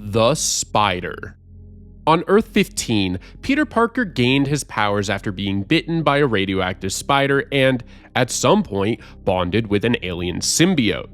The Spider. On Earth 15, Peter Parker gained his powers after being bitten by a radioactive spider and, at some point, bonded with an alien symbiote.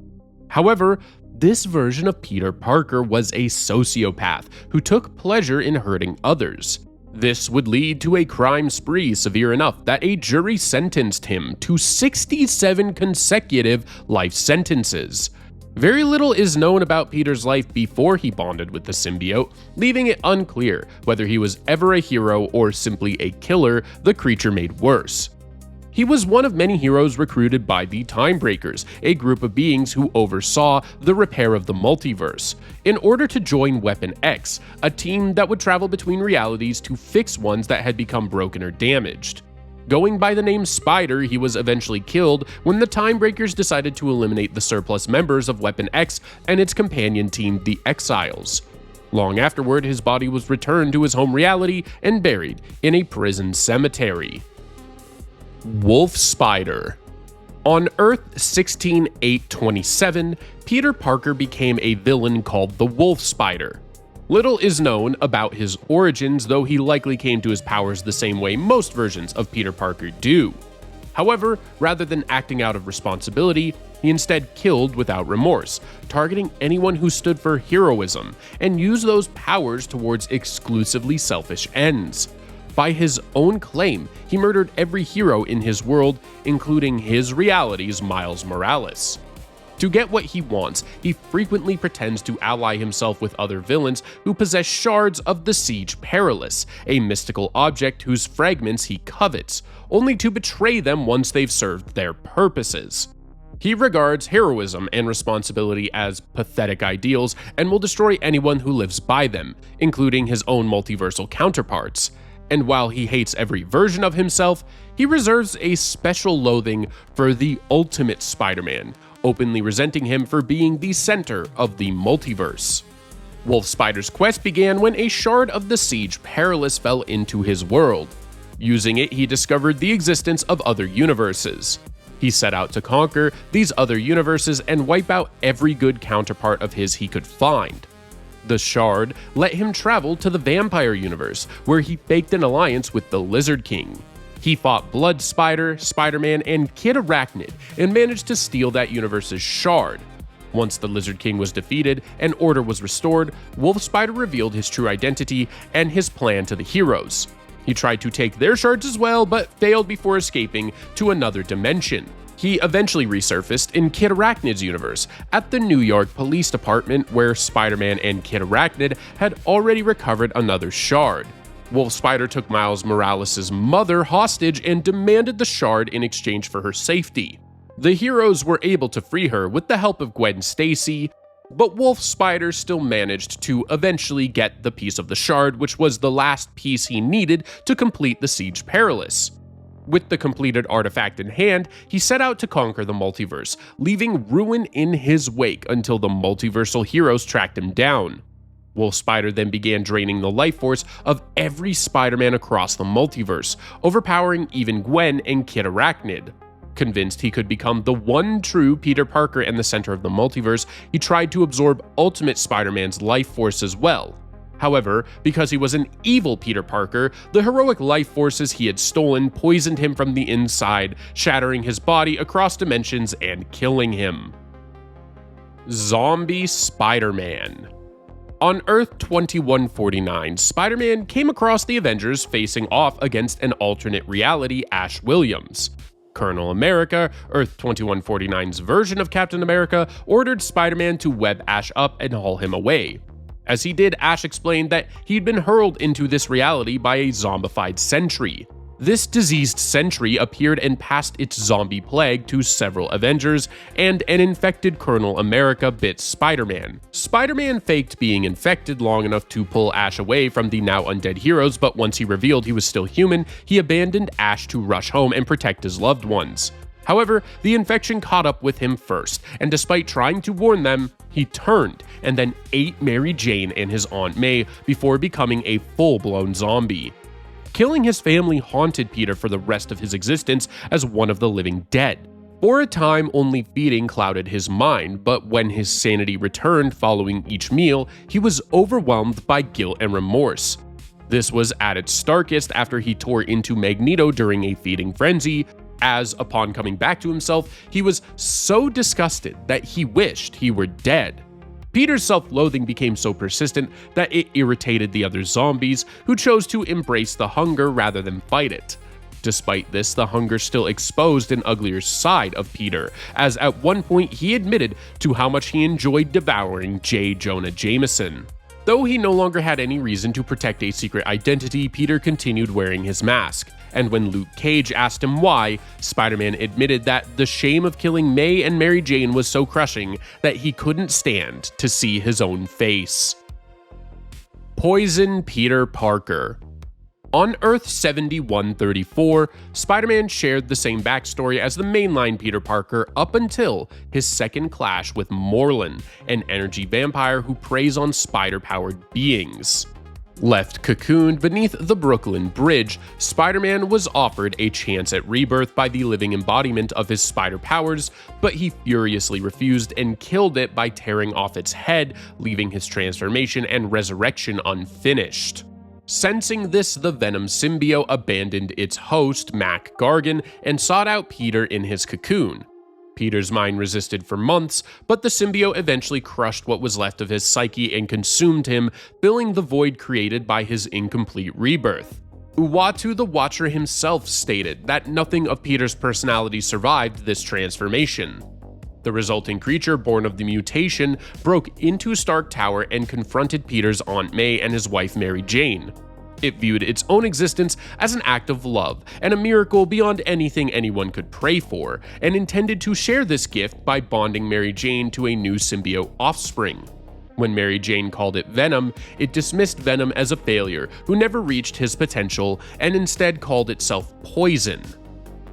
However, this version of Peter Parker was a sociopath who took pleasure in hurting others. This would lead to a crime spree severe enough that a jury sentenced him to 67 consecutive life sentences. Very little is known about Peter's life before he bonded with the symbiote, leaving it unclear whether he was ever a hero or simply a killer the creature made worse. He was one of many heroes recruited by the Timebreakers, a group of beings who oversaw the repair of the multiverse, in order to join Weapon X, a team that would travel between realities to fix ones that had become broken or damaged. Going by the name Spider, he was eventually killed when the Timebreakers decided to eliminate the surplus members of Weapon X and its companion team, the Exiles. Long afterward, his body was returned to his home reality and buried in a prison cemetery. Wolf Spider. On Earth 16-827, Peter Parker became a villain called the Wolf Spider. Little is known about his origins, though he likely came to his powers the same way most versions of Peter Parker do. However, rather than acting out of responsibility, he instead killed without remorse, targeting anyone who stood for heroism, and used those powers towards exclusively selfish ends. By his own claim, he murdered every hero in his world, including his reality's Miles Morales. To get what he wants, he frequently pretends to ally himself with other villains who possess shards of the Siege Perilous, a mystical object whose fragments he covets, only to betray them once they've served their purposes. He regards heroism and responsibility as pathetic ideals and will destroy anyone who lives by them, including his own multiversal counterparts. And while he hates every version of himself, he reserves a special loathing for the Ultimate Spider-Man, openly resenting him for being the center of the multiverse. Wolf Spider's quest began when a shard of the Siege Perilous fell into his world. Using it, he discovered the existence of other universes. He set out to conquer these other universes and wipe out every good counterpart of his he could find. The shard let him travel to the Vampire Universe, where he faked an alliance with the Lizard King. He fought Blood Spider, Spider-Man, and Kid Arachnid, and managed to steal that universe's shard. Once the Lizard King was defeated and order was restored, Wolf Spider revealed his true identity and his plan to the heroes. He tried to take their shards as well, but failed before escaping to another dimension. He eventually resurfaced in Kid Arachnid's universe, at the New York Police Department, where Spider-Man and Kid Arachnid had already recovered another shard. Wolf Spider took Miles Morales' mother hostage and demanded the shard in exchange for her safety. The heroes were able to free her with the help of Gwen Stacy, but Wolf Spider still managed to eventually get the piece of the shard, which was the last piece he needed to complete the Siege Perilous. With the completed artifact in hand, he set out to conquer the multiverse, leaving ruin in his wake until the multiversal heroes tracked him down. Wolf Spider then began draining the life force of every Spider-Man across the multiverse, overpowering even Gwen and Kid Arachnid. Convinced he could become the one true Peter Parker and the center of the multiverse, he tried to absorb Ultimate Spider-Man's life force as well. However, because he was an evil Peter Parker, the heroic life forces he had stolen poisoned him from the inside, shattering his body across dimensions and killing him. Zombie Spider-Man. On Earth 2149, Spider-Man came across the Avengers facing off against an alternate reality Ash Williams. Colonel America, Earth 2149's version of Captain America, ordered Spider-Man to web Ash up and haul him away. As he did, Ash explained that he'd been hurled into this reality by a zombified sentry. This diseased sentry appeared and passed its zombie plague to several Avengers, and an infected Colonel America bit Spider-Man. Spider-Man faked being infected long enough to pull Ash away from the now undead heroes, but once he revealed he was still human, he abandoned Ash to rush home and protect his loved ones. However, the infection caught up with him first, and despite trying to warn them, he turned and then ate Mary Jane and his Aunt May before becoming a full-blown zombie. Killing his family haunted Peter for the rest of his existence as one of the living dead. For a time, only feeding clouded his mind, but when his sanity returned following each meal, he was overwhelmed by guilt and remorse. This was at its starkest after he tore into Magneto during a feeding frenzy, as, upon coming back to himself, he was so disgusted that he wished he were dead. Peter's self-loathing became so persistent that it irritated the other zombies, who chose to embrace the hunger rather than fight it. Despite this, the hunger still exposed an uglier side of Peter, as at one point he admitted to how much he enjoyed devouring J. Jonah Jameson. Though he no longer had any reason to protect a secret identity, Peter continued wearing his mask. And when Luke Cage asked him why, Spider-Man admitted that the shame of killing May and Mary Jane was so crushing that he couldn't stand to see his own face. Poison Peter Parker. On Earth 7134, Spider-Man shared the same backstory as the mainline Peter Parker up until his second clash with Morlun, an energy vampire who preys on spider-powered beings. Left cocooned beneath the Brooklyn Bridge, Spider-Man was offered a chance at rebirth by the living embodiment of his spider powers, but he furiously refused and killed it by tearing off its head, leaving his transformation and resurrection unfinished. Sensing this, the Venom symbiote abandoned its host, Mac Gargan, and sought out Peter in his cocoon. Peter's mind resisted for months, but the symbiote eventually crushed what was left of his psyche and consumed him, filling the void created by his incomplete rebirth. Uatu the Watcher himself stated that nothing of Peter's personality survived this transformation. The resulting creature, born of the mutation, broke into Stark Tower and confronted Peter's Aunt May and his wife Mary Jane. It viewed its own existence as an act of love and a miracle beyond anything anyone could pray for, and intended to share this gift by bonding Mary Jane to a new symbiote offspring. When Mary Jane called it Venom, it dismissed Venom as a failure who never reached his potential and instead called itself Poison.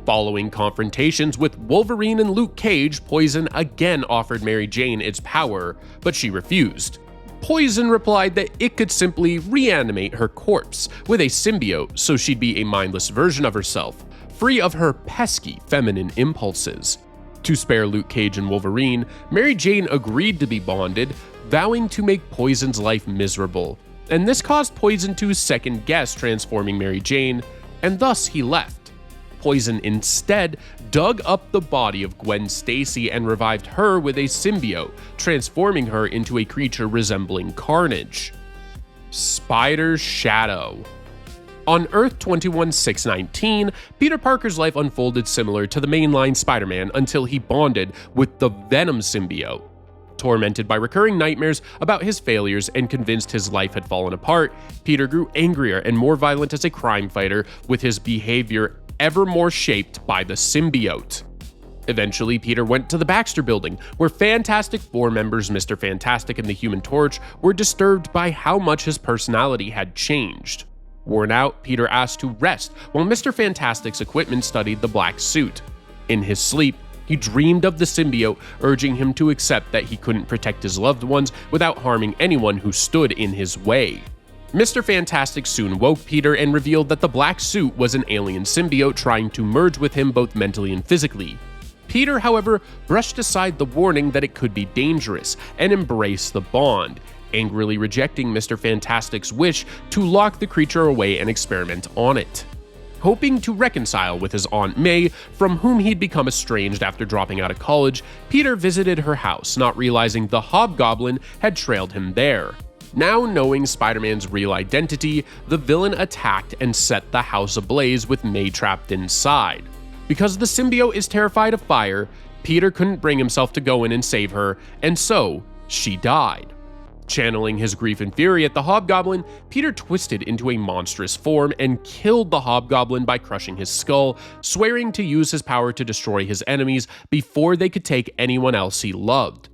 Following confrontations with Wolverine and Luke Cage, Poison again offered Mary Jane its power, but she refused. Poison replied that it could simply reanimate her corpse with a symbiote so she'd be a mindless version of herself, free of her pesky feminine impulses. To spare Luke Cage and Wolverine, Mary Jane agreed to be bonded, vowing to make Poison's life miserable, and this caused Poison to second-guess transforming Mary Jane, and thus he left. Poison instead dug up the body of Gwen Stacy and revived her with a symbiote, transforming her into a creature resembling Carnage. Spider's Shadow. On Earth 21619, Peter Parker's life unfolded similar to the mainline Spider-Man until he bonded with the Venom symbiote. Tormented by recurring nightmares about his failures and convinced his life had fallen apart, Peter grew angrier and more violent as a crime fighter, with his behavior ever more shaped by the symbiote. Eventually, Peter went to the Baxter Building, where Fantastic Four members Mr. Fantastic and the Human Torch were disturbed by how much his personality had changed. Worn out, Peter asked to rest while Mr. Fantastic's equipment studied the black suit. In his sleep, he dreamed of the symbiote, urging him to accept that he couldn't protect his loved ones without harming anyone who stood in his way. Mr. Fantastic soon woke Peter and revealed that the black suit was an alien symbiote trying to merge with him both mentally and physically. Peter, however, brushed aside the warning that it could be dangerous and embraced the bond, angrily rejecting Mr. Fantastic's wish to lock the creature away and experiment on it. Hoping to reconcile with his Aunt May, from whom he'd become estranged after dropping out of college, Peter visited her house, not realizing the Hobgoblin had trailed him there. Now knowing Spider-Man's real identity, the villain attacked and set the house ablaze with May trapped inside. Because the symbiote is terrified of fire, Peter couldn't bring himself to go in and save her, and so she died. Channeling his grief and fury at the Hobgoblin, Peter twisted into a monstrous form and killed the Hobgoblin by crushing his skull, swearing to use his power to destroy his enemies before they could take anyone else he loved.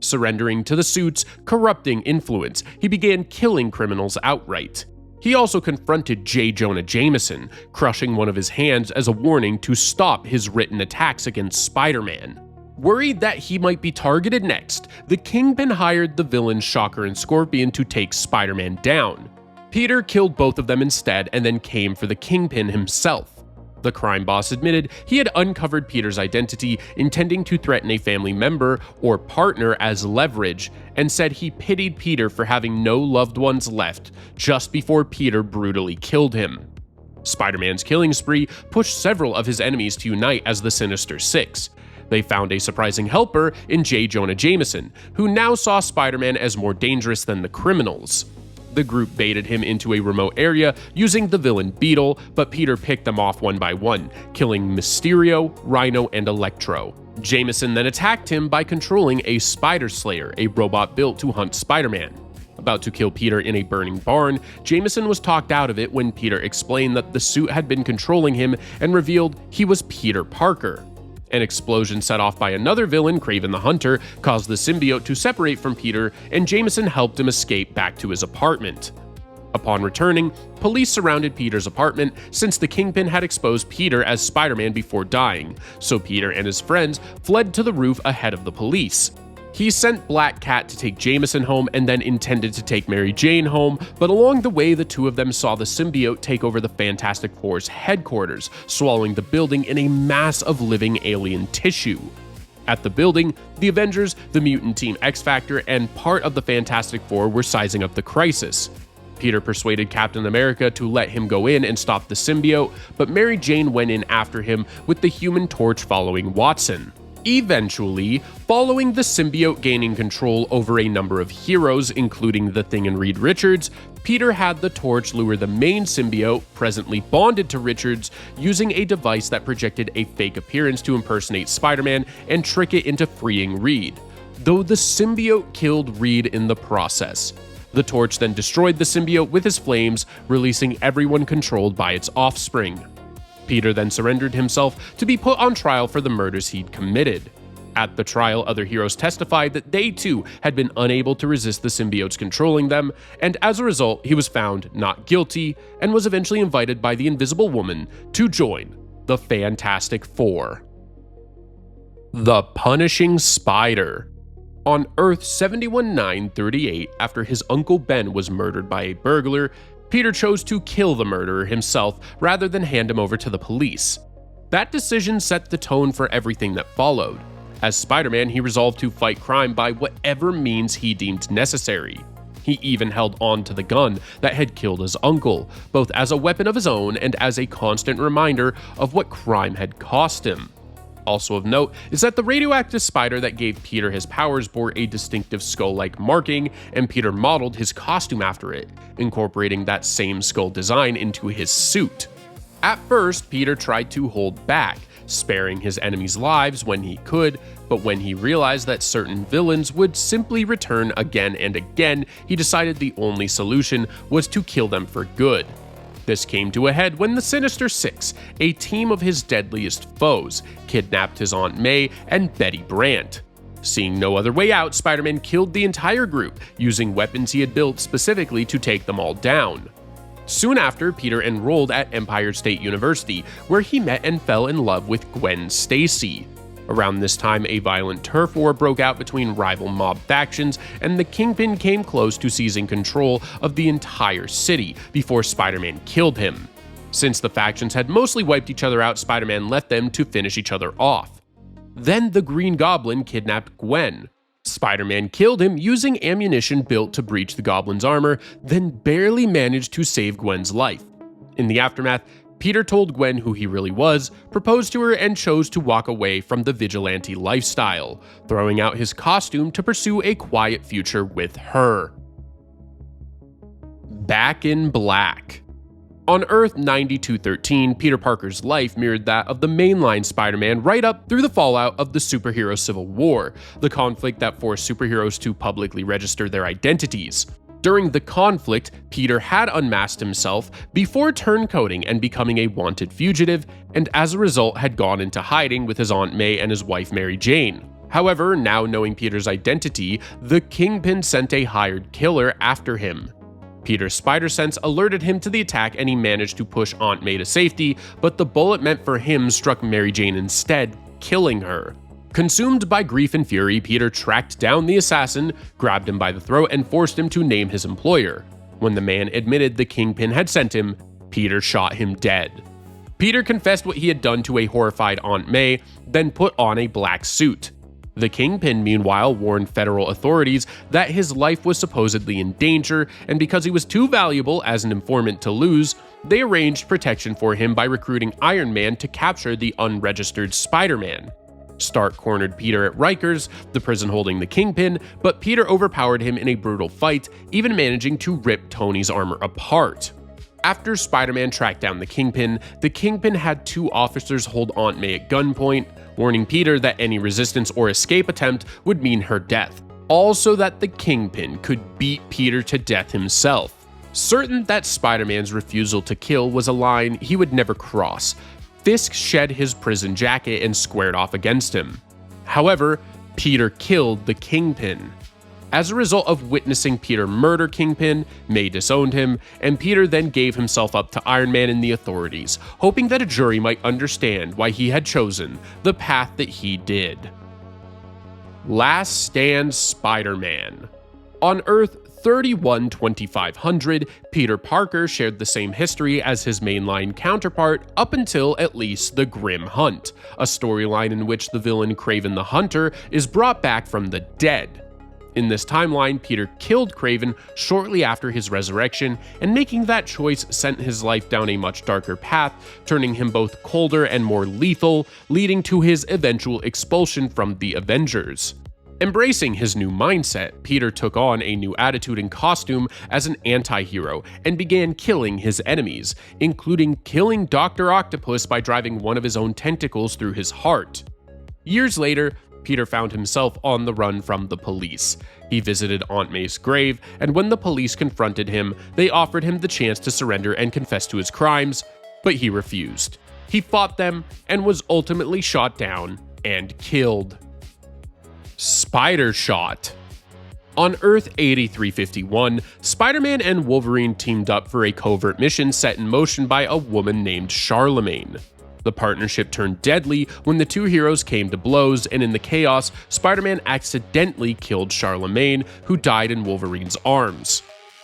Surrendering to the suit's corrupting influence, he began killing criminals outright. He also confronted J. Jonah Jameson, crushing one of his hands as a warning to stop his written attacks against Spider-Man. Worried that he might be targeted next, the Kingpin hired the villains Shocker and Scorpion to take Spider-Man down. Peter killed both of them instead and then came for the Kingpin himself. The crime boss admitted he had uncovered Peter's identity, intending to threaten a family member or partner as leverage, and said he pitied Peter for having no loved ones left just before Peter brutally killed him. Spider-Man's killing spree pushed several of his enemies to unite as the Sinister Six. They found a surprising helper in J. Jonah Jameson, who now saw Spider-Man as more dangerous than the criminals. The group baited him into a remote area using the villain Beetle, but Peter picked them off one by one, killing Mysterio, Rhino, and Electro. Jameson then attacked him by controlling a Spider Slayer, a robot built to hunt Spider-Man. About to kill Peter in a burning barn, Jameson was talked out of it when Peter explained that the suit had been controlling him and revealed he was Peter Parker. An explosion set off by another villain, Kraven the Hunter, caused the symbiote to separate from Peter, and Jameson helped him escape back to his apartment. Upon returning, police surrounded Peter's apartment since the Kingpin had exposed Peter as Spider-Man before dying, so Peter and his friends fled to the roof ahead of the police. He sent Black Cat to take Jameson home and then intended to take Mary Jane home, but along the way the two of them saw the symbiote take over the Fantastic Four's headquarters, swallowing the building in a mass of living alien tissue. At the building, the Avengers, the Mutant Team X-Factor, and part of the Fantastic Four were sizing up the crisis. Peter persuaded Captain America to let him go in and stop the symbiote, but Mary Jane went in after him with the Human Torch following Watson. Eventually, following the symbiote gaining control over a number of heroes, including the Thing and Reed Richards, Peter had the Torch lure the main symbiote, presently bonded to Richards, using a device that projected a fake appearance to impersonate Spider-Man and trick it into freeing Reed, though the symbiote killed Reed in the process. The Torch then destroyed the symbiote with his flames, releasing everyone controlled by its offspring. Peter then surrendered himself to be put on trial for the murders he'd committed. At the trial, other heroes testified that they too had been unable to resist the symbiotes controlling them, and as a result, he was found not guilty and was eventually invited by the Invisible Woman to join the Fantastic Four. The Punishing Spider. On Earth 71938, after his Uncle Ben was murdered by a burglar, Peter chose to kill the murderer himself rather than hand him over to the police. That decision set the tone for everything that followed. As Spider-Man, he resolved to fight crime by whatever means he deemed necessary. He even held on to the gun that had killed his uncle, both as a weapon of his own and as a constant reminder of what crime had cost him. Also of note is that the radioactive spider that gave Peter his powers bore a distinctive skull-like marking, and Peter modeled his costume after it, incorporating that same skull design into his suit. At first, Peter tried to hold back, sparing his enemies' lives when he could, but when he realized that certain villains would simply return again and again, he decided the only solution was to kill them for good. This came to a head when the Sinister Six, a team of his deadliest foes, kidnapped his Aunt May and Betty Brant. Seeing no other way out, Spider-Man killed the entire group, using weapons he had built specifically to take them all down. Soon after, Peter enrolled at Empire State University, where he met and fell in love with Gwen Stacy. Around this time, a violent turf war broke out between rival mob factions, and the Kingpin came close to seizing control of the entire city before Spider-Man killed him. Since the factions had mostly wiped each other out, Spider-Man left them to finish each other off. Then the Green Goblin kidnapped Gwen. Spider-Man killed him using ammunition built to breach the Goblin's armor, then barely managed to save Gwen's life. In the aftermath, Peter told Gwen who he really was, proposed to her, and chose to walk away from the vigilante lifestyle, throwing out his costume to pursue a quiet future with her. Back in Black. On Earth 9213, Peter Parker's life mirrored that of the mainline Spider-Man right up through the fallout of the superhero Civil War, the conflict that forced superheroes to publicly register their identities. During the conflict, Peter had unmasked himself before turncoating and becoming a wanted fugitive, and as a result had gone into hiding with his Aunt May and his wife Mary Jane. However, now knowing Peter's identity, the Kingpin sent a hired killer after him. Peter's spider sense alerted him to the attack and he managed to push Aunt May to safety, but the bullet meant for him struck Mary Jane instead, killing her. Consumed by grief and fury, Peter tracked down the assassin, grabbed him by the throat, and forced him to name his employer. When the man admitted the Kingpin had sent him, Peter shot him dead. Peter confessed what he had done to a horrified Aunt May, then put on a black suit. The Kingpin, meanwhile, warned federal authorities that his life was supposedly in danger, and because he was too valuable as an informant to lose, they arranged protection for him by recruiting Iron Man to capture the unregistered Spider-Man. Stark cornered Peter at Rikers, the prison holding the Kingpin, but Peter overpowered him in a brutal fight, even managing to rip Tony's armor apart. After Spider-Man tracked down the Kingpin had two officers hold Aunt May at gunpoint, warning Peter that any resistance or escape attempt would mean her death, all so that the Kingpin could beat Peter to death himself. Certain that Spider-Man's refusal to kill was a line he would never cross, Fisk shed his prison jacket and squared off against him. However, Peter killed the Kingpin. As a result of witnessing Peter murder Kingpin, May disowned him, and Peter then gave himself up to Iron Man and the authorities, hoping that a jury might understand why he had chosen the path that he did. Last Stand Spider-Man. On Earth 31-2500, Peter Parker shared the same history as his mainline counterpart up until at least the Grim Hunt, a storyline in which the villain Kraven the Hunter is brought back from the dead. In this timeline, Peter killed Kraven shortly after his resurrection, and making that choice sent his life down a much darker path, turning him both colder and more lethal, leading to his eventual expulsion from the Avengers. Embracing his new mindset, Peter took on a new attitude and costume as an anti-hero and began killing his enemies, including killing Dr. Octopus by driving one of his own tentacles through his heart. Years later, Peter found himself on the run from the police. He visited Aunt May's grave, and when the police confronted him, they offered him the chance to surrender and confess to his crimes, but he refused. He fought them and was ultimately shot down and killed. Spider Shot. On Earth 8351, Spider-Man and Wolverine teamed up for a covert mission set in motion by a woman named Charlemagne. The partnership turned deadly when the two heroes came to blows, and in the chaos, Spider-Man accidentally killed Charlemagne, who died in Wolverine's arms.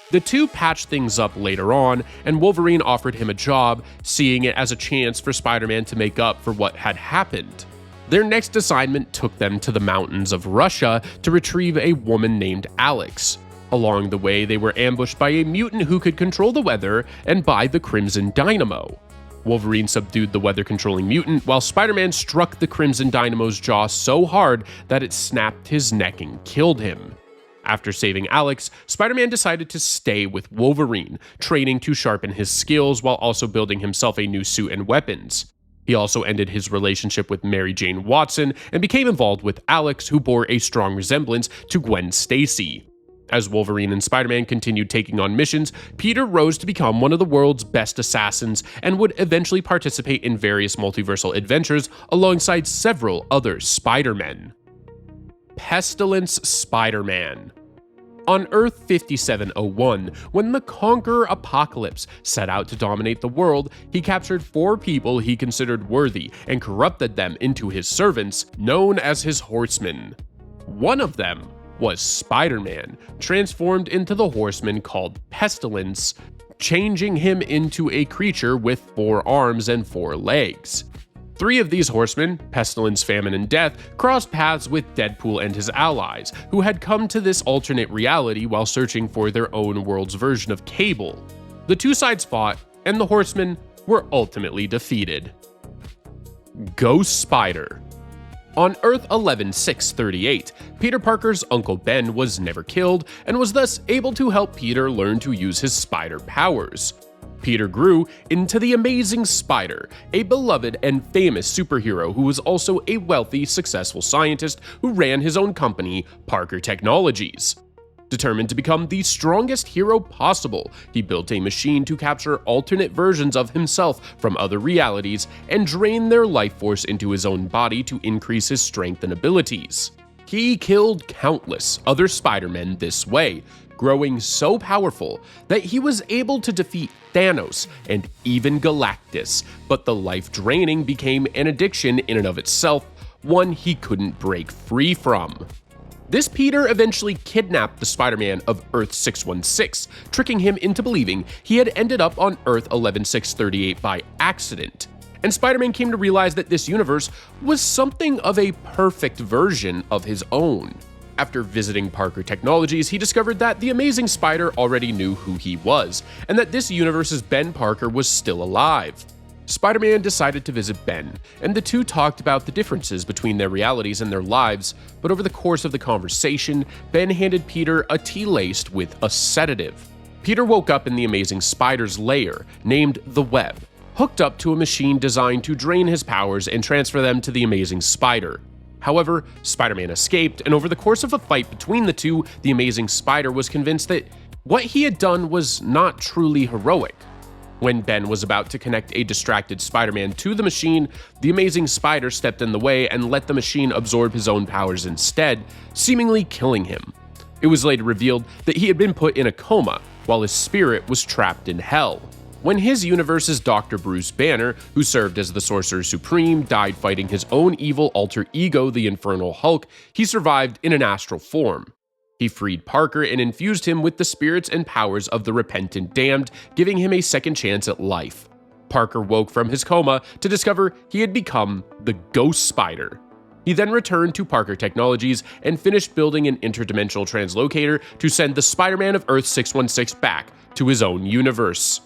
The two patched things up later on, and Wolverine offered him a job, seeing it as a chance for Spider-Man to make up for what had happened. Their next assignment took them to the mountains of Russia to retrieve a woman named Alex. Along the way, they were ambushed by a mutant who could control the weather and by the Crimson Dynamo. Wolverine subdued the weather-controlling mutant, while Spider-Man struck the Crimson Dynamo's jaw so hard that it snapped his neck and killed him. After saving Alex, Spider-Man decided to stay with Wolverine, training to sharpen his skills while also building himself a new suit and weapons. He also ended his relationship with Mary Jane Watson and became involved with Alex, who bore a strong resemblance to Gwen Stacy. As Wolverine and Spider-Man continued taking on missions, Peter rose to become one of the world's best assassins and would eventually participate in various multiversal adventures alongside several other Spider-Men. Pestilence Spider-Man. On Earth 5701, when the Conqueror Apocalypse set out to dominate the world, he captured 4 people he considered worthy and corrupted them into his servants, known as his Horsemen. One of them was Spider-Man, transformed into the Horseman called Pestilence, changing him into a creature with 4 arms and 4 legs. 3 of these horsemen, Pestilence, Famine, and Death, crossed paths with Deadpool and his allies, who had come to this alternate reality while searching for their own world's version of Cable. The 2 sides fought, and the horsemen were ultimately defeated. Ghost Spider. On Earth 11638, Peter Parker's Uncle Ben was never killed, and was thus able to help Peter learn to use his spider powers. Peter grew into the Amazing Spider, a beloved and famous superhero who was also a wealthy, successful scientist who ran his own company, Parker Technologies. Determined to become the strongest hero possible, he built a machine to capture alternate versions of himself from other realities and drain their life force into his own body to increase his strength and abilities. He killed countless other Spider-Men this way, growing so powerful that he was able to defeat Thanos and even Galactus, but the life draining became an addiction in and of itself, one he couldn't break free from. This Peter eventually kidnapped the Spider-Man of Earth 616, tricking him into believing he had ended up on Earth 11638 by accident. and Spider-Man came to realize that this universe was something of a perfect version of his own. After visiting Parker Technologies, he discovered that the Amazing Spider already knew who he was, and that this universe's Ben Parker was still alive. Spider-Man decided to visit Ben, and the two talked about the differences between their realities and their lives, but over the course of the conversation, Ben handed Peter a tea laced with a sedative. Peter woke up in the Amazing Spider's lair, named the Web, hooked up to a machine designed to drain his powers and transfer them to the Amazing Spider. However, Spider-Man escaped, and over the course of a fight between the two, the Amazing Spider was convinced that what he had done was not truly heroic. When Ben was about to connect a distracted Spider-Man to the machine, the Amazing Spider stepped in the way and let the machine absorb his own powers instead, seemingly killing him. It was later revealed that he had been put in a coma, while his spirit was trapped in hell. When his universe's Dr. Bruce Banner, who served as the Sorcerer Supreme, died fighting his own evil alter ego, the Infernal Hulk, he survived in an astral form. He freed Parker and infused him with the spirits and powers of the repentant damned, giving him a second chance at life. Parker woke from his coma to discover he had become the Ghost Spider. He then returned to Parker Technologies and finished building an interdimensional translocator to send the Spider-Man of Earth 616 back to his own universe.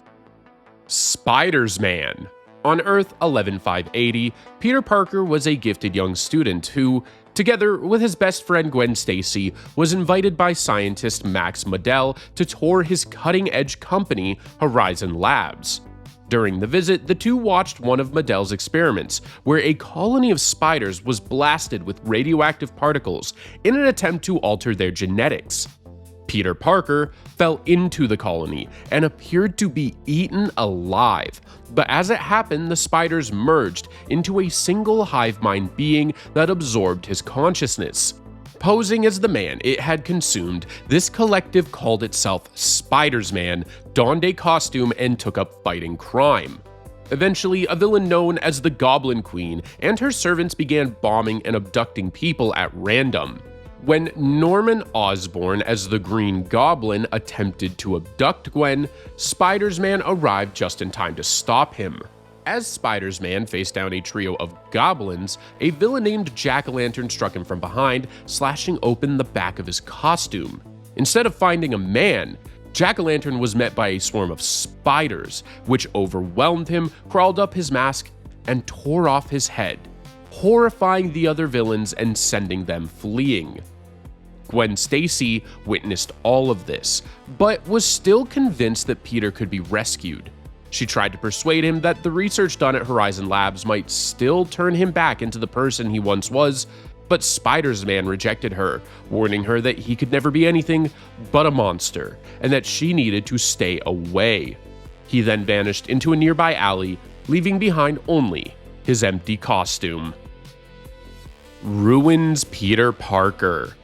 Spider-Man. On Earth 11580, Peter Parker was a gifted young student who, together with his best friend Gwen Stacy, was invited by scientist Max Modell to tour his cutting-edge company, Horizon Labs. During the visit, the two watched one of Modell's experiments, where a colony of spiders was blasted with radioactive particles in an attempt to alter their genetics. Peter Parker fell into the colony and appeared to be eaten alive, but as it happened, the spiders merged into a single hive mind being that absorbed his consciousness. Posing as the man it had consumed, this collective called itself Spider-Man, donned a costume, and took up fighting crime. Eventually, a villain known as the Goblin Queen and her servants began bombing and abducting people at random. When Norman Osborn as the Green Goblin attempted to abduct Gwen, Spider-Man arrived just in time to stop him. As Spider-Man faced down a trio of goblins, a villain named Jack-o'-lantern struck him from behind, slashing open the back of his costume. Instead of finding a man, Jack-o'-lantern was met by a swarm of spiders, which overwhelmed him, crawled up his mask, and tore off his head, horrifying the other villains and sending them fleeing. Gwen Stacy witnessed all of this, but was still convinced that Peter could be rescued. She tried to persuade him that the research done at Horizon Labs might still turn him back into the person he once was, but Spider-Man rejected her, warning her that he could never be anything but a monster, and that she needed to stay away. He then vanished into a nearby alley, leaving behind only his empty costume. Ruins Peter Parker.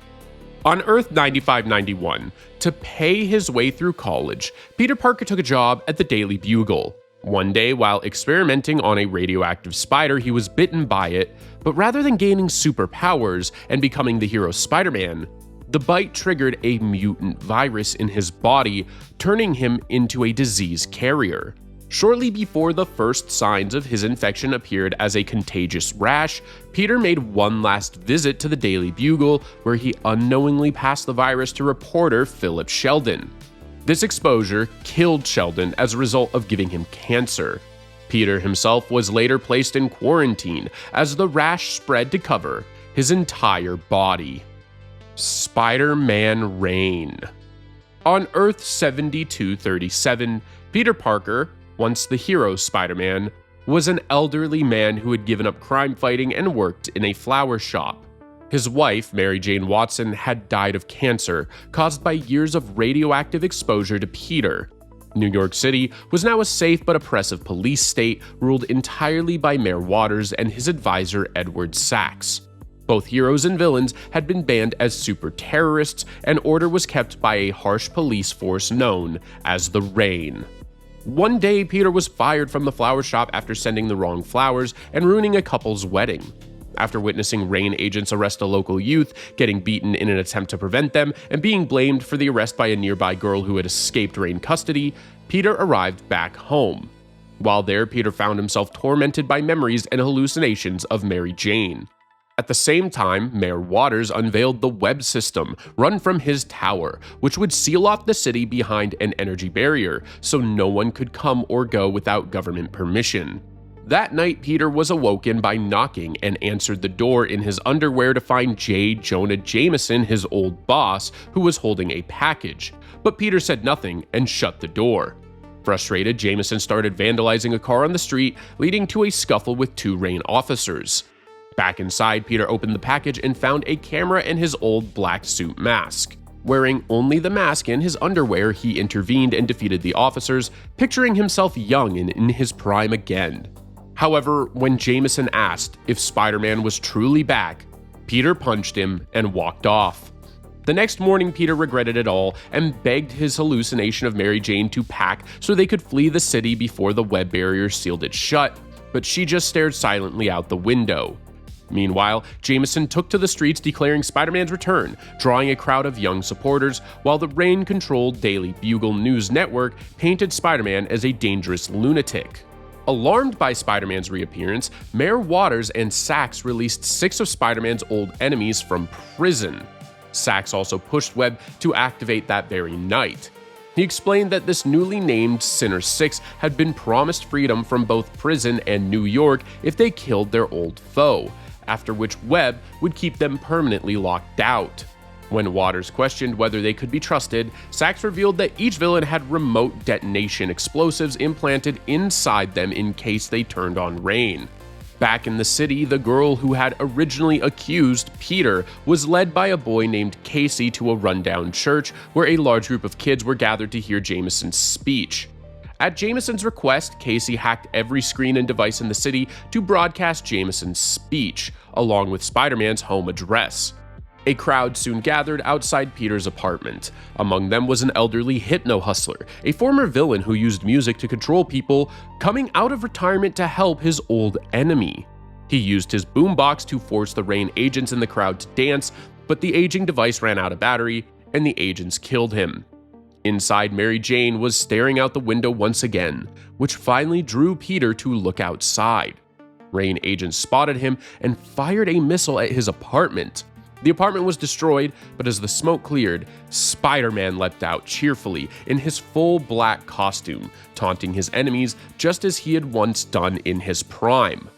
On Earth 9591, to pay his way through college, Peter Parker took a job at the Daily Bugle. One day, while experimenting on a radioactive spider, he was bitten by it, but rather than gaining superpowers and becoming the hero Spider-Man, the bite triggered a mutant virus in his body, turning him into a disease carrier. Shortly before the first signs of his infection appeared as a contagious rash, Peter made one last visit to the Daily Bugle, where he unknowingly passed the virus to reporter Philip Sheldon. This exposure killed Sheldon as a result of giving him cancer. Peter himself was later placed in quarantine as the rash spread to cover his entire body. Spider-Man Reign. On Earth 7237, Peter Parker, once the hero Spider-Man, was an elderly man who had given up crime fighting and worked in a flower shop. His wife, Mary Jane Watson, had died of cancer caused by years of radioactive exposure to Peter. New York City was now a safe but oppressive police state ruled entirely by Mayor Waters and his advisor Edward Sachs. Both heroes and villains had been banned as super terrorists, and order was kept by a harsh police force known as the Reign. One day, Peter was fired from the flower shop after sending the wrong flowers and ruining a couple's wedding. After witnessing Reign agents arrest a local youth, getting beaten in an attempt to prevent them, and being blamed for the arrest by a nearby girl who had escaped Reign custody, Peter arrived back home. While there, Peter found himself tormented by memories and hallucinations of Mary Jane. At the same time, Mayor Waters unveiled the web system run from his tower, which would seal off the city behind an energy barrier, so no one could come or go without government permission. That night, Peter was awoken by knocking and answered the door in his underwear to find J. Jonah Jameson, his old boss, who was holding a package. But Peter said nothing and shut the door. Frustrated, Jameson started vandalizing a car on the street, leading to a scuffle with 2 Rain officers. Back inside, Peter opened the package and found a camera and his old black suit mask. Wearing only the mask and his underwear, he intervened and defeated the officers, picturing himself young and in his prime again. However, when Jameson asked if Spider-Man was truly back, Peter punched him and walked off. The next morning, Peter regretted it all and begged his hallucination of Mary Jane to pack so they could flee the city before the web barrier sealed it shut, but she just stared silently out the window. Meanwhile, Jameson took to the streets declaring Spider-Man's return, drawing a crowd of young supporters, while the Rain-controlled Daily Bugle News Network painted Spider-Man as a dangerous lunatic. Alarmed by Spider-Man's reappearance, Mayor Waters and Sachs released 6 of Spider-Man's old enemies from prison. Sachs also pushed Webb to activate that very night. He explained that this newly named Sinner 6 had been promised freedom from both prison and New York if they killed their old foe, after which Webb would keep them permanently locked out. When Waters questioned whether they could be trusted, Sachs revealed that each villain had remote detonation explosives implanted inside them in case they turned on Rain. Back in the city, the girl who had originally accused Peter was led by a boy named Casey to a rundown church where a large group of kids were gathered to hear Jameson's speech. At Jameson's request, Casey hacked every screen and device in the city to broadcast Jameson's speech, along with Spider-Man's home address. A crowd soon gathered outside Peter's apartment. Among them was an elderly hypno-hustler, a former villain who used music to control people, coming out of retirement to help his old enemy. He used his boombox to force the Rain agents in the crowd to dance, but the aging device ran out of battery, and the agents killed him. Inside, Mary Jane was staring out the window once again, which finally drew Peter to look outside. Rain agents spotted him and fired a missile at his apartment. The apartment was destroyed, but as the smoke cleared, Spider-Man leapt out cheerfully in his full black costume, taunting his enemies just as he had once done in his prime.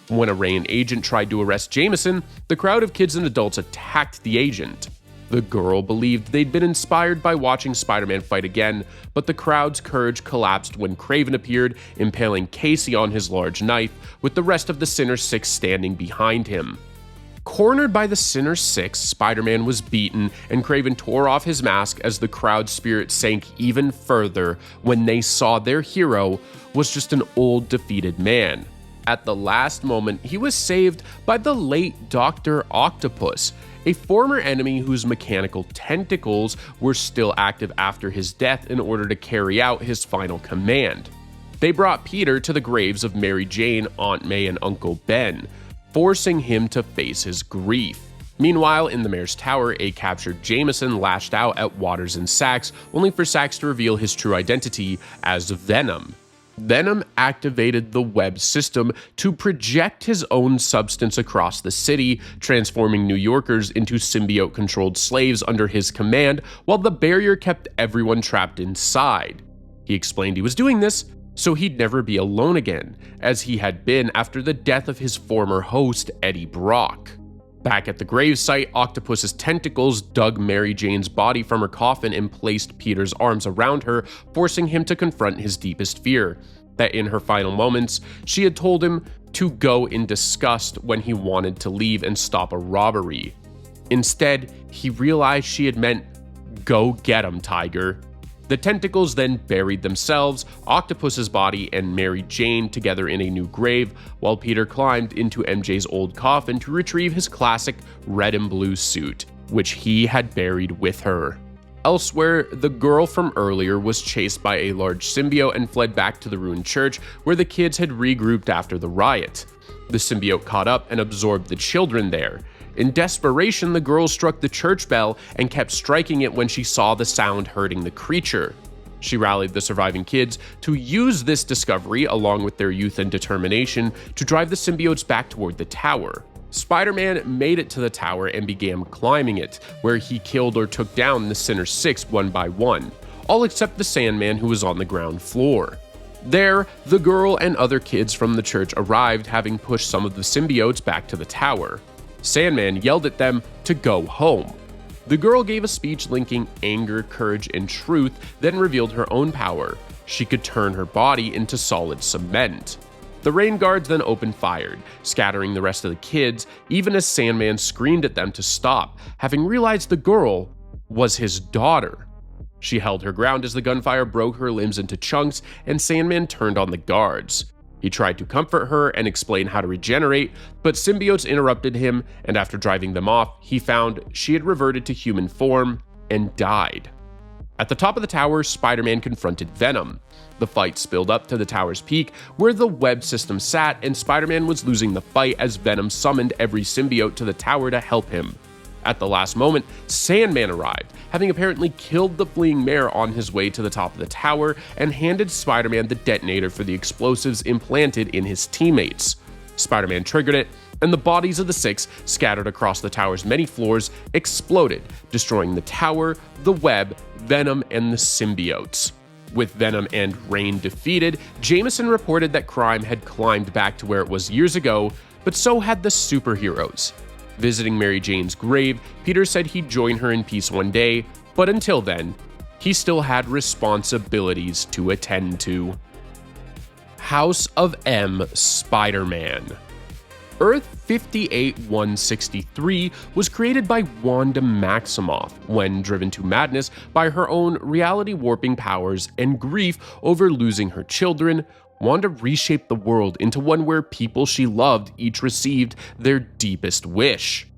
When a Rain agent tried to arrest Jameson, the crowd of kids and adults attacked the agent. The girl believed they'd been inspired by watching Spider-Man fight again, but the crowd's courage collapsed when Kraven appeared, impaling Casey on his large knife, with the rest of the Sinner 6 standing behind him. Cornered by the Sinner 6, Spider-Man was beaten, and Kraven tore off his mask as the crowd's spirit sank even further when they saw their hero was just an old, defeated man. At the last moment, he was saved by the late Dr. Octopus, a former enemy whose mechanical tentacles were still active after his death in order to carry out his final command. They brought Peter to the graves of Mary Jane, Aunt May, and Uncle Ben, forcing him to face his grief. Meanwhile, in the mayor's tower, a captured Jameson lashed out at Waters and Sachs, only for Sachs to reveal his true identity as Venom. Venom activated the web system to project his own substance across the city, transforming New Yorkers into symbiote-controlled slaves under his command, while the barrier kept everyone trapped inside. He explained he was doing this so he'd never be alone again, as he had been after the death of his former host, Eddie Brock. Back at the gravesite, Octopus's tentacles dug Mary Jane's body from her coffin and placed Peter's arms around her, forcing him to confront his deepest fear, that in her final moments, she had told him to go in disgust when he wanted to leave and stop a robbery. Instead, he realized she had meant, "Go get him, Tiger." The tentacles then buried themselves, Octopus's body, and Mary Jane together in a new grave, while Peter climbed into MJ's old coffin to retrieve his classic red and blue suit, which he had buried with her. Elsewhere, the girl from earlier was chased by a large symbiote and fled back to the ruined church, where the kids had regrouped after the riot. The symbiote caught up and absorbed the children there. In desperation, the girl struck the church bell and kept striking it when she saw the sound hurting the creature. She rallied the surviving kids to use this discovery, along with their youth and determination, to drive the symbiotes back toward the tower. Spider-Man made it to the tower and began climbing it, where he killed or took down the Sinner Six one by one, all except the Sandman, who was on the ground floor. There, the girl and other kids from the church arrived, having pushed some of the symbiotes back to the tower. Sandman yelled at them to go home. The girl gave a speech linking anger, courage, and truth, then revealed her own power. She could turn her body into solid cement. The rain guards then opened fire, scattering the rest of the kids, even as Sandman screamed at them to stop, having realized the girl was his daughter. She held her ground as the gunfire broke her limbs into chunks, and Sandman turned on the guards. He tried to comfort her and explain how to regenerate, but symbiotes interrupted him, and after driving them off, he found she had reverted to human form and died. At the top of the tower, Spider-Man confronted Venom. The fight spilled up to the tower's peak, where the web system sat, and Spider-Man was losing the fight as Venom summoned every symbiote to the tower to help him. At the last moment, Sandman arrived, having apparently killed the fleeing mayor on his way to the top of the tower, and handed Spider-Man the detonator for the explosives implanted in his teammates. Spider-Man triggered it, and the bodies of the six, scattered across the tower's many floors, exploded, destroying the tower, the web, Venom, and the symbiotes. With Venom and Rain defeated, Jameson reported that crime had climbed back to where it was years ago, but so had the superheroes. Visiting Mary Jane's grave, Peter said he'd join her in peace one day, but until then, he still had responsibilities to attend to. House of M Spider-Man. Earth 58163 was created by Wanda Maximoff when driven to madness by her own reality-warping powers and grief over losing her children. Wanda reshaped the world into one where people she loved each received their deepest wish.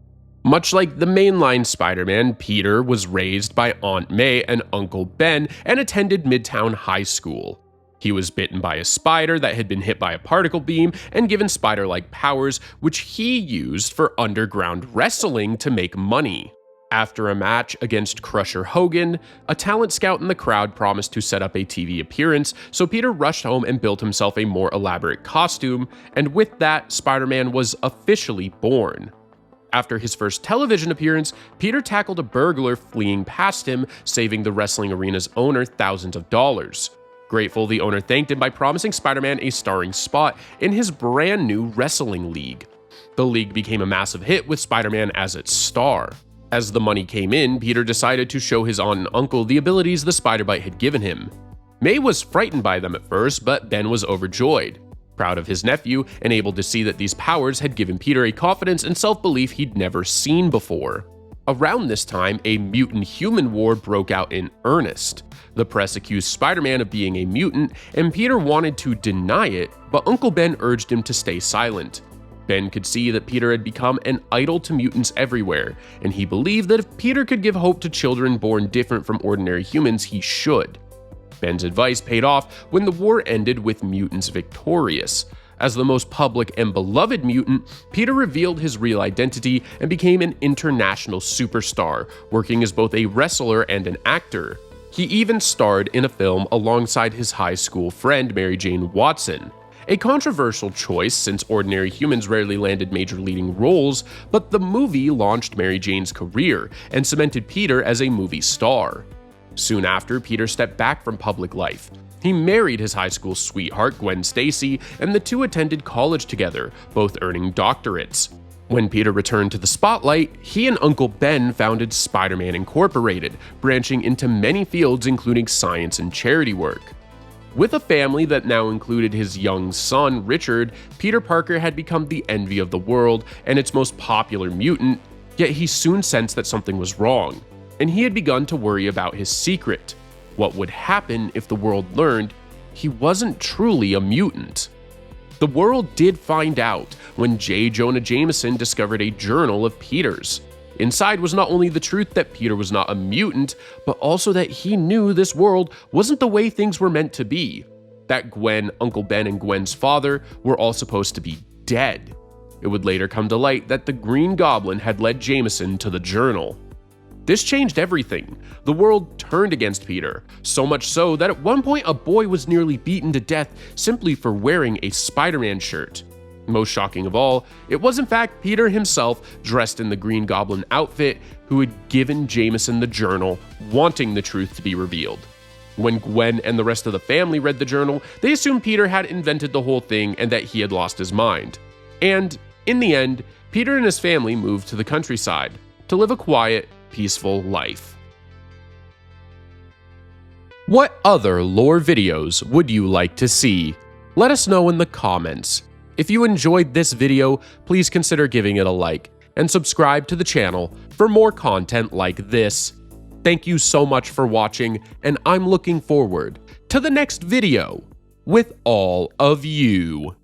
Much like the mainline Spider-Man, Peter was raised by Aunt May and Uncle Ben and attended Midtown High School. He was bitten by a spider that had been hit by a particle beam and given spider-like powers, which he used for underground wrestling to make money. After a match against Crusher Hogan, a talent scout in the crowd promised to set up a TV appearance, so Peter rushed home and built himself a more elaborate costume, and with that, Spider-Man was officially born. After his first television appearance, Peter tackled a burglar fleeing past him, saving the wrestling arena's owner thousands of dollars. Grateful, the owner thanked him by promising Spider-Man a starring spot in his brand new wrestling league. The league became a massive hit with Spider-Man as its star. As the money came in, Peter decided to show his aunt and uncle the abilities the spider bite had given him. May was frightened by them at first, but Ben was overjoyed. Proud of his nephew and able to see that these powers had given Peter a confidence and self-belief he'd never seen before. Around this time, a mutant-human war broke out in earnest. The press accused Spider-Man of being a mutant, and Peter wanted to deny it, but Uncle Ben urged him to stay silent. Ben could see that Peter had become an idol to mutants everywhere, and he believed that if Peter could give hope to children born different from ordinary humans, he should. Ben's advice paid off when the war ended with mutants victorious. As the most public and beloved mutant, Peter revealed his real identity and became an international superstar, working as both a wrestler and an actor. He even starred in a film alongside his high school friend Mary Jane Watson. A controversial choice since ordinary humans rarely landed major leading roles, but the movie launched Mary Jane's career and cemented Peter as a movie star. Soon after, Peter stepped back from public life. He married his high school sweetheart, Gwen Stacy, and the two attended college together, both earning doctorates. When Peter returned to the spotlight, he and Uncle Ben founded Spider-Man Incorporated, branching into many fields including science and charity work. With a family that now included his young son, Richard, Peter Parker had become the envy of the world and its most popular mutant, yet he soon sensed that something was wrong, and he had begun to worry about his secret. What would happen if the world learned he wasn't truly a mutant? The world did find out when J. Jonah Jameson discovered a journal of Peter's. Inside was not only the truth that Peter was not a mutant, but also that he knew this world wasn't the way things were meant to be. That Gwen, Uncle Ben, and Gwen's father were all supposed to be dead. It would later come to light that the Green Goblin had led Jameson to the journal. This changed everything. The world turned against Peter, so much so that at one point a boy was nearly beaten to death simply for wearing a Spider-Man shirt. Most shocking of all, it was in fact Peter himself, dressed in the Green Goblin outfit, who had given Jameson the journal, wanting the truth to be revealed. When Gwen and the rest of the family read the journal, they assumed Peter had invented the whole thing and that he had lost his mind. And, in the end, Peter and his family moved to the countryside to live a quiet, peaceful life. What other lore videos would you like to see? Let us know in the comments. If you enjoyed this video, please consider giving it a like and subscribe to the channel for more content like this. Thank you so much for watching, and I'm looking forward to the next video with all of you.